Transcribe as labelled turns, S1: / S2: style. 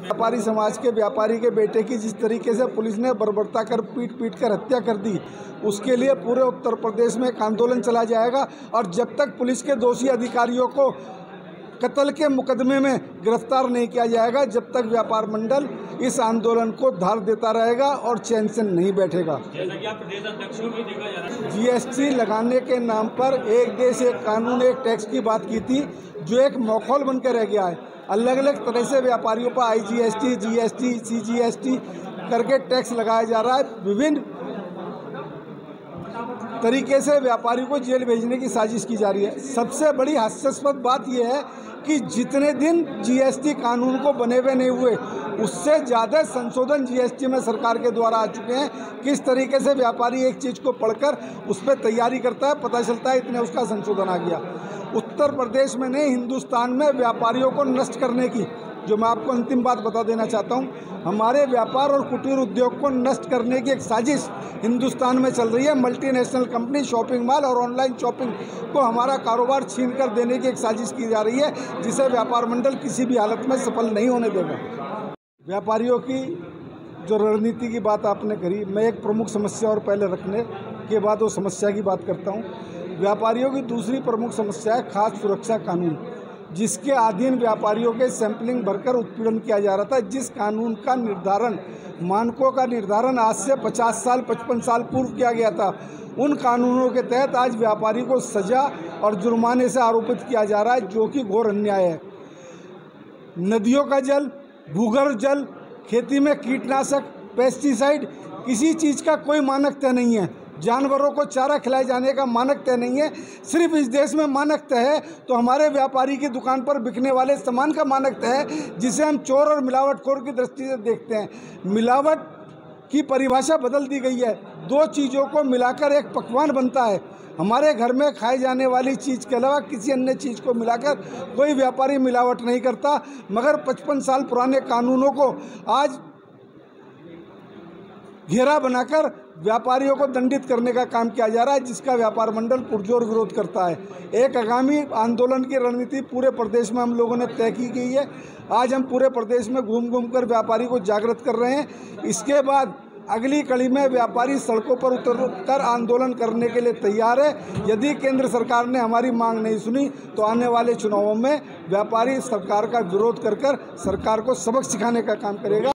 S1: व्यापारी समाज के व्यापारी के बेटे की जिस तरीके से पुलिस ने बर्बरता कर पीट कर हत्या कर दी, उसके लिए पूरे उत्तर प्रदेश में एक आंदोलन चला जाएगा। और जब तक पुलिस के दोषी अधिकारियों को कत्ल के मुकदमे में गिरफ्तार नहीं किया जाएगा, जब तक व्यापार मंडल इस आंदोलन को धार देता रहेगा और चैन से नहीं बैठेगा। जीएसटी लगाने के नाम पर एक देश एक कानून एक टैक्स की बात की थी, जो एक मौखौल बनकर रह गया है। अलग अलग तरह से व्यापारियों पर IGST, GST, CGST करके टैक्स लगाया जा रहा है। विभिन्न तरीके से व्यापारी को जेल भेजने की साजिश की जा रही है। सबसे बड़ी हास्यास्पद बात यह है कि जितने दिन GST कानून को बने हुए नहीं हुए, उससे ज़्यादा संशोधन GST में सरकार के द्वारा आ चुके हैं। किस तरीके से व्यापारी एक चीज़ को पढ़कर उस पर तैयारी करता है, पता चलता है इतने उसका संशोधन आ गया। उत्तर प्रदेश में नहीं, हिंदुस्तान में व्यापारियों को नष्ट करने की, जो मैं आपको अंतिम बात बता देना चाहता हूँ, हमारे व्यापार और कुटीर उद्योग को नष्ट करने की एक साजिश हिंदुस्तान में चल रही है। मल्टीनेशनल कंपनी, शॉपिंग मॉल और ऑनलाइन शॉपिंग को हमारा कारोबार छीन कर देने की एक साजिश की जा रही है, जिसे व्यापार मंडल किसी भी हालत में सफल नहीं होने देगा। व्यापारियों की जो रणनीति की बात आपने करी, मैं एक प्रमुख समस्या और पहले रखने के बाद वो समस्या की बात करता हूँ। व्यापारियों की दूसरी प्रमुख समस्या है खाद्य सुरक्षा कानून, जिसके अधीन व्यापारियों के सैंपलिंग भरकर उत्पीड़न किया जा रहा था। जिस कानून का निर्धारण, मानकों का निर्धारण आज से 50 साल 55 साल पूर्व किया गया था, उन कानूनों के तहत आज व्यापारी को सजा और जुर्माने से आरोपित किया जा रहा है, जो कि घोर अन्याय है। नदियों का जल, भूगर्भ जल, खेती में कीटनाशक, पेस्टिसाइड, किसी चीज़ का कोई मानक तय नहीं है। जानवरों को चारा खिलाए जाने का मानक तय नहीं है। सिर्फ इस देश में मानक तय है तो हमारे व्यापारी की दुकान पर बिकने वाले सामान का मानक तय है, जिसे हम चोर और मिलावटखोर की दृष्टि से देखते हैं। मिलावट की परिभाषा बदल दी गई है। दो चीज़ों को मिलाकर एक पकवान बनता है। हमारे घर में खाई जाने वाली चीज़ के अलावा किसी अन्य चीज़ को मिलाकर कोई व्यापारी मिलावट नहीं करता, मगर 55 साल पुराने कानूनों को आज घेरा बनाकर व्यापारियों को दंडित करने का काम किया जा रहा है, जिसका व्यापार मंडल पुरजोर विरोध करता है। एक आगामी आंदोलन की रणनीति पूरे प्रदेश में हम लोगों ने तय की गई है। आज हम पूरे प्रदेश में घूम कर व्यापारी को जागृत कर रहे हैं। इसके बाद अगली कड़ी में व्यापारी सड़कों पर उतरकर आंदोलन करने के लिए तैयार है। यदि केंद्र सरकार ने हमारी मांग नहीं सुनी तो आने वाले चुनावों में व्यापारी सरकार का विरोध कर सरकार को सबक सिखाने का काम करेगा।